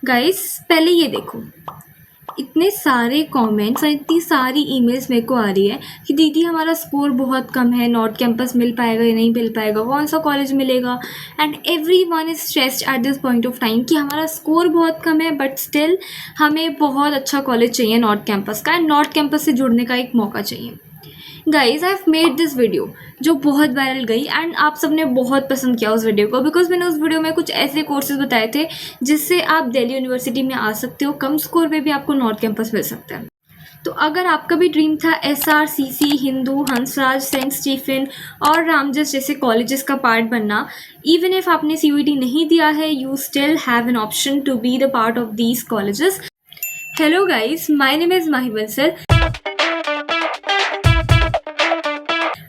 Guys पहले ये देखो, इतने सारे कमेंट्स और इतनी सारी ईमेल्स मेरे को आ रही है कि दीदी हमारा स्कोर बहुत कम है, नॉर्थ कैंपस मिल पाएगा या नहीं मिल पाएगा, कौन सा कॉलेज मिलेगा। And every one is stressed at this point of time कि हमारा स्कोर बहुत कम है बट स्टिल हमें बहुत अच्छा कॉलेज चाहिए नॉर्थ कैंपस का, एंड नॉर्थ कैंपस से जुड़ने का एक मौका चाहिए। Guys I have made this video जो बहुत वायरल गई एंड आप सबने बहुत पसंद किया उस वीडियो को, बिकॉज मैंने उस वीडियो में कुछ ऐसे कोर्सेज बताए थे जिससे आप दिल्ली यूनिवर्सिटी में आ सकते हो, कम स्कोर में भी आपको नॉर्थ कैंपस मिल सकता है। तो अगर आपका भी ड्रीम था SRCC, Hindu, Hansraj, Saint Stephen और रामजस जैसे कॉलेजेस का पार्ट बनना, इवन इफ आपने CUET नहीं दिया है, you still have an option to be the part of these colleges. Hello guys, my name is Mahi Bansal.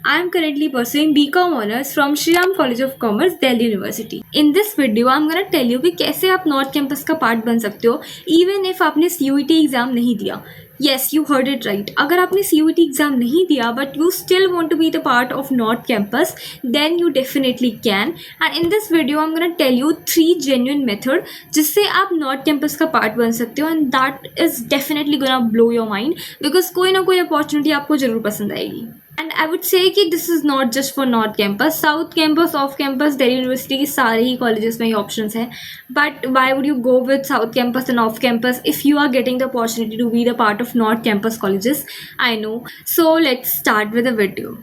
I am currently pursuing BCom Honors from Shriram College of Commerce, Delhi University. In this video, I am gonna tell you कि कैसे आप north campus का part बन सकते हो even if आपने CUET exam नहीं दिया. Yes, you heard it right. अगर आपने CUET एग्जाम नहीं दिया but you still want to be the part of North Campus, then you definitely can. And in this video, I'm gonna tell you 3 genuine method जिससे आप North Campus का part बन सकते हो, and that is definitely gonna blow your mind because कोई ना कोई opportunity आपको जरूर पसंद आएगी. एंड आई वुड से कि this is not just for North campus, south Campus, off campus, Delhi University के सारे ही कॉलेजेस में ये ऑप्शंस हैं. But why would you go with South Campus and off campus if you are getting the opportunity to be the part of north Campus colleges? I know. So let's start with a video.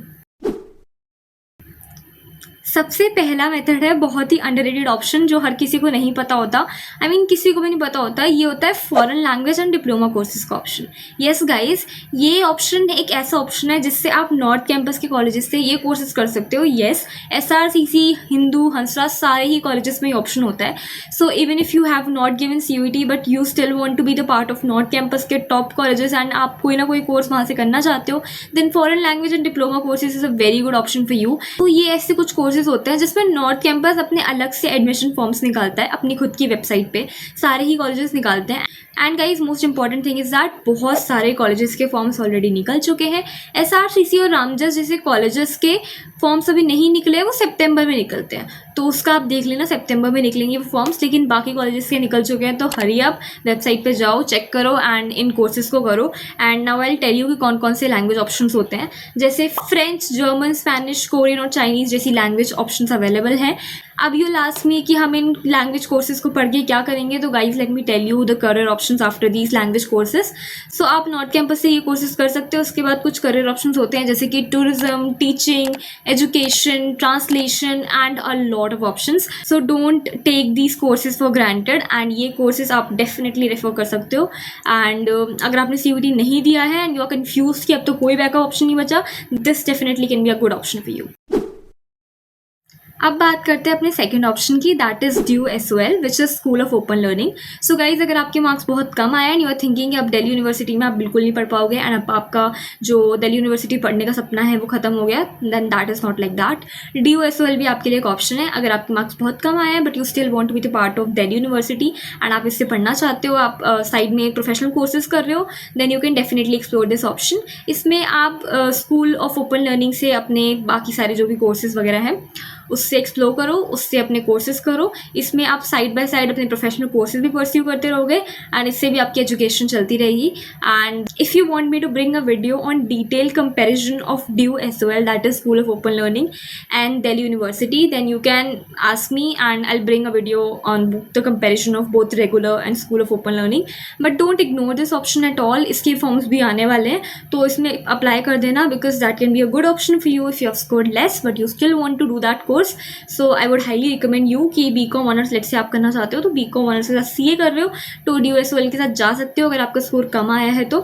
सबसे पहला method है बहुत ही underrated option जो हर किसी को नहीं पता होता. आई मीन किसी को भी नहीं पता होता. ये होता है foreign language and diploma courses का ऑप्शन. येस गाइज, ये ऑप्शन एक ऐसा ऑप्शन है जिससे आप नॉर्थ कैंपस के कॉलेजेस से ये कोर्सेज कर सकते हो. येस, SRCC, हिंदू, हंसराज सारे ही कॉलेजेस में ये ऑप्शन होता है. So even if you have not given CUET but you still want to be the part of north Campus के टॉप कॉलेजेस एंड आप कोई ना कोई कोर्स वहाँ से करना चाहते हो, then foreign language and diploma courses is a very good option for you. तो ये ऐसे कुछ कोर्सेज होते हैं जिसमें नॉर्थ कैंपस अपने अलग से एडमिशन फॉर्म्स निकालता है अपनी खुद की वेबसाइट पे. सारे ही कॉलेजेस निकालते हैं. And guys most important thing is that बहुत सारे कॉलेजेस के फॉर्म्स ऑलरेडी निकल चुके हैं. SRCC और रामजस जैसे कॉलेजेस के फॉर्म्स अभी नहीं निकले, वो सितंबर में निकलते हैं. तो उसका आप देख लेना, सितंबर में निकलेंगे वो फॉर्म्स. लेकिन बाकी कॉलेजेस के निकल चुके हैं, तो हरी आप वेबसाइट पे जाओ, चेक करो एंड इन कोर्सेज को करो. And now I tell you कि कौन कौन से लैंग्वेज ऑप्शंस होते हैं. जैसे फ्रेंच, जर्मन, स्पेनिश, कोरियन और चाइनीज़ जैसी लैंग्वेज ऑप्शंस अवेलेबल हैं. अब यू लास्ट में कि हम इन लैंग्वेज कोर्सेज को पढ़ के क्या करेंगे, तो guys let me tell you the career options after these language courses. So आप नॉर्थ कैंपस से ये कोर्सेज कर सकते हो. उसके बाद कुछ करियर ऑप्शंस होते हैं जैसे कि tourism, teaching, education, translation and a lot of options. So don't take these courses for granted and ये कोर्सेज आप डेफिनेटली रेफर कर सकते हो. एंड अगर आपने CUET नहीं दिया है एंड यू आर कन्फ्यूज कि अब तो कोई बैकअप ऑप्शन नहीं बचा, this definitely can be a good option for you. अब बात करते हैं अपने सेकंड ऑप्शन की, that is DU SOL which is school of open learning. So guys, अगर आपके मार्क्स बहुत कम आए एंड यू आर थिंकिंग अब दिल्ली यूनिवर्सिटी में आप बिल्कुल नहीं पढ़ पाओगे एंड अब आपका जो दिल्ली यूनिवर्सिटी पढ़ने का सपना है वो खत्म हो गया, then that is not like that. DU SOL भी आपके लिए एक ऑप्शन है. अगर आपके मार्क्स बहुत कम आए हैं but you still want to be the part of Delhi university and आप इससे पढ़ना चाहते हो, आप साइड में प्रोफेशनल कोर्सेज कर रहे हो, then you can definitely explore this option. इसमें आप स्कूल ऑफ ओपन लर्निंग से अपने बाकी सारे जो भी कोर्सेज वगैरह हैं उससे एक्सप्लोर करो, उससे अपने कोर्सेज करो. इसमें आप साइड बाय साइड अपने प्रोफेशनल कोर्सेज भी परस्यू करते रहोगे एंड इससे भी आपकी एजुकेशन चलती रहेगी. And if you want me to bring a video on detail comparison of DU SOL, that is school of open learning, and Delhi university, then you can ask me and I will bring a video on the comparison of both regular and school of open learning. But don't ignore this option at all. इसके forms भी आने वाले हैं, तो इसमें apply कर देना because that can be a good option for you if you have scored less but you still want to do that course. So I would highly recommend you कि BCom ऑनर्स लेट से आप करना चाहते हो तो BCom honours के साथ CA कर रहे हो तो DU SOL के साथ जा सकते हो अगर आपका स्कोर कम आया है तो.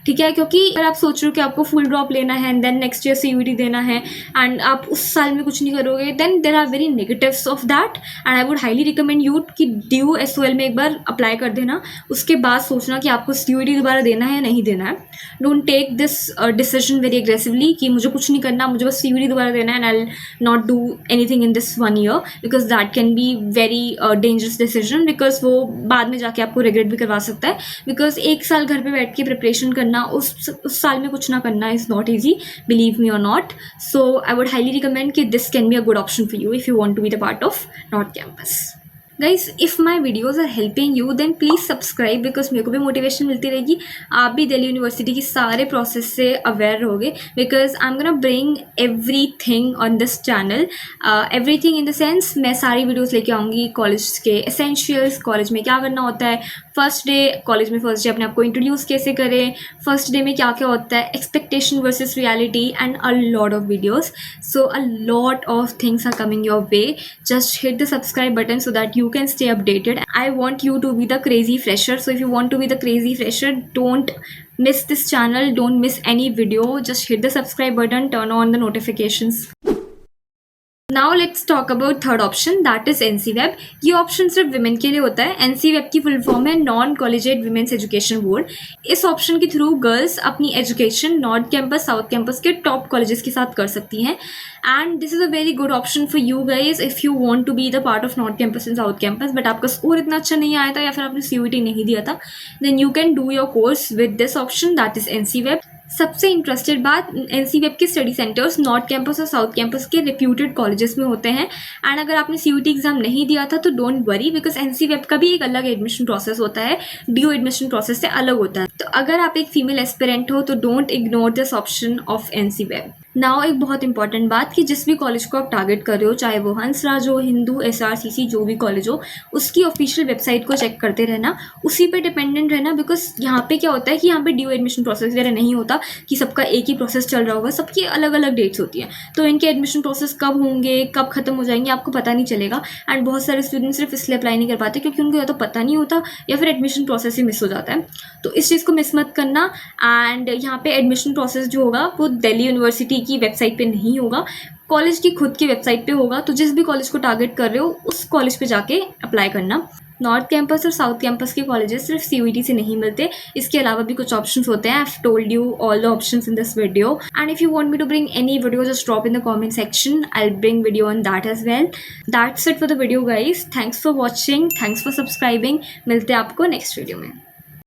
ठीक है, क्योंकि अगर आप सोच रहे हो कि आपको फुल ड्रॉप लेना है and then next year CUET देना है एंड आप उस साल में कुछ नहीं करोगे, then there are very negatives of that. And I would highly recommend you कि DU SOL में एक बार अप्लाई कर देना, उसके बाद सोचना कि आपको CUET दोबारा देना है या नहीं देना है. Don't take this decision very aggressively कि मुझे कुछ नहीं करना, मुझे बस CUET दोबारा देना है and I will not do anything in this 1 year because that can be very dangerous decision because वो बाद में जाके आपको रिग्रेट भी करवा सकता है. बिकॉज एक साल घर पे बैठ के प्रिपरेशन करना, उस साल में कुछ ना करना is not easy, believe me or not. So I would highly recommend कि this can be a good option for you if you want to be the part of north campus. Guys if my videos are helping you then please subscribe, because मेरे को भी motivation मिलती रहेगी, आप भी Delhi university की सारे process से अवेयर रहोगे, because I am gonna bring every thing on this channel, every thing in the sense मैं सारी वीडियोज़ लेके आऊँगी कॉलेज के एसेंशियल्स, कॉलेज में क्या करना होता है, फर्स्ट डे कॉलेज में, फर्स्ट डे अपने आप को इंट्रोड्यूस कैसे करें, फर्स्ट डे में क्या क्या होता है, expectation versus reality, and a lot of videos. So a lot of things are coming your way. Just hit the subscribe button so that you can stay updated. I want you to be the crazy fresher. So if you want to be the crazy fresher, don't miss this channel, don't miss any video. Just hit the subscribe button, turn on the notifications. Now let's talk about third option, that is NCWEB. ये option सिर्फ women के लिए होता है. NCWEB की full form है non collegiate women's education board. इस option के थ्रू गर्ल्स अपनी education north campus, south campus के टॉप कॉलेजेस के साथ कर सकती हैं. And this is a very good option for you guys if you want to be the part of north campus and south campus, but आपका score इतना अच्छा नहीं आया था या फिर आपने CUET नहीं दिया था, then you can do your course with this option, that is NCWEB. सबसे इंटरेस्टेड बात, NCWEB के स्टडी सेंटर्स नॉर्थ कैंपस और साउथ कैंपस के रेप्यूटेड कॉलेजेस में होते हैं. एंड अगर आपने CUET एग्जाम नहीं दिया था तो डोंट वरी, बिकॉज NCWEB का भी एक अलग एडमिशन प्रोसेस होता है, DU एडमिशन प्रोसेस से अलग होता है. तो अगर आप एक फीमेल एस्पिरेंट हो तो don't ignore this option of NCWEB. Now एक बहुत इंपॉर्टेंट बात कि जिस भी कॉलेज को आप टारगेट कर रहे हो, चाहे वो हंसराज हो, हिंदू, SRCC, जो भी कॉलेज हो, उसकी ऑफिशियल वेबसाइट को चेक करते रहना, उसी पे डिपेंडेंट रहना. बिकॉज यहाँ पे क्या होता है कि यहाँ पे DU एडमिशन प्रोसेस वगैरह नहीं होता कि सबका एक ही प्रोसेस चल रहा होगा, सबकी अलग अलग डेट्स होती हैं. तो इनके एडमिशन प्रोसेस कब होंगे, कब खत्म हो जाएंगे, आपको पता नहीं चलेगा. एंड बहुत सारे स्टूडेंट्स सिर्फ इसलिए अप्लाई नहीं कर पाते क्योंकि उनको या तो पता नहीं होता या फिर एडमिशन प्रोसेस ही मिस हो जाता है. तो इस चीज़ को मिस मत करना. एंड यहाँ पे एडमिशन प्रोसेस जो होगा वो दिल्ली यूनिवर्सिटी की वेबसाइट पे नहीं होगा, कॉलेज की खुद की वेबसाइट पे होगा. तो जिस भी कॉलेज को टारगेट कर रहे हो उस कॉलेज पे जाके अप्लाई करना. नॉर्थ कैंपस और साउथ कैंपस के कॉलेजेस सिर्फ CUET से नहीं मिलते, इसके अलावा भी कुछ ऑप्शंस होते हैं. I have told you all the options in this video. And if you want me to bring any video just drop in the comment section, I will bring video on that as well. That's it for the video guys. Thanks for watching, thanks for subscribing. मिलते हैं आपको next video में.